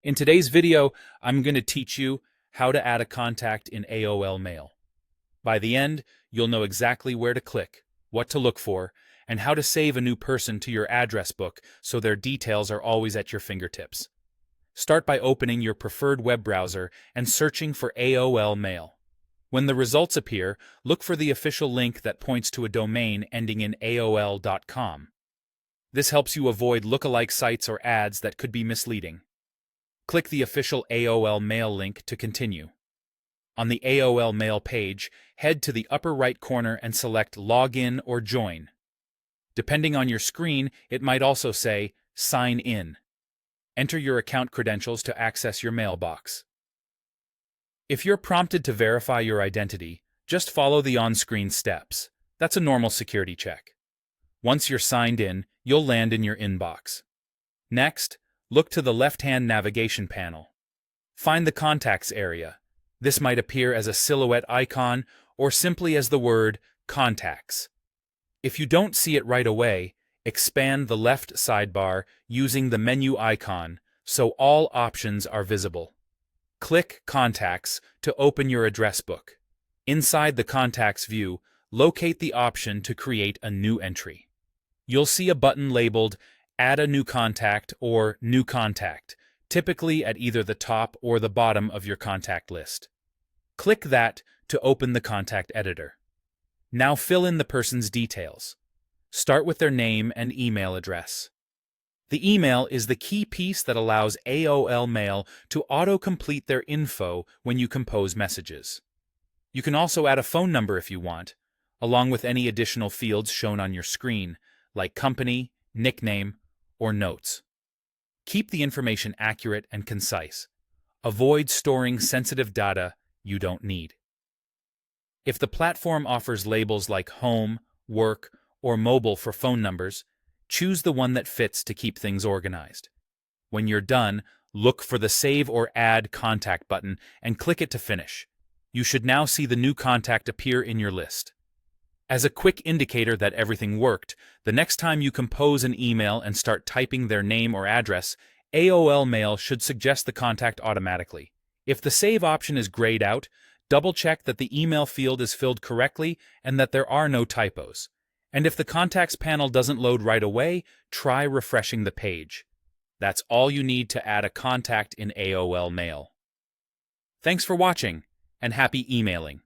In today's video, I'm going to teach you how to add a contact in AOL Mail. By the end, you'll know exactly where to click, what to look for, and how to save a new person to your address book so their details are always at your fingertips. Start by opening your preferred web browser and searching for AOL Mail. When the results appear, look for the official link that points to a domain ending in AOL.com. This helps you avoid lookalike sites or ads that could be misleading. Click the official AOL Mail link to continue. On the AOL Mail page, head to the upper right corner and select Login or Join. Depending on your screen, it might also say Sign In. Enter your account credentials to access your mailbox. If you're prompted to verify your identity, just follow the on-screen steps. That's a normal security check. Once you're signed in, you'll land in your inbox. Next, look to the left-hand navigation panel. Find the Contacts area. This might appear as a silhouette icon or simply as the word Contacts. If you don't see it right away, expand the left sidebar using the menu icon so all options are visible. Click Contacts to open your address book. Inside the Contacts view, locate the option to create a new entry. You'll see a button labeled Add a New Contact or New Contact, typically at either the top or the bottom of your contact list. Click that to open the contact editor. Now fill in the person's details. Start with their name and email address. The email is the key piece that allows AOL Mail to auto-complete their info when you compose messages. You can also add a phone number if you want, along with any additional fields shown on your screen, like company, nickname, or notes. Keep the information accurate and concise. Avoid storing sensitive data you don't need. If the platform offers labels like home, work, or mobile for phone numbers, choose the one that fits to keep things organized. When you're done, look for the Save or Add Contact button and click it to finish. You should now see the new contact appear in your list. As a quick indicator that everything worked, the next time you compose an email and start typing their name or address, AOL Mail should suggest the contact automatically. If the Save option is grayed out, double-check that the email field is filled correctly and that there are no typos. And if the Contacts panel doesn't load right away, try refreshing the page. That's all you need to add a contact in AOL Mail. Thanks for watching, and happy emailing!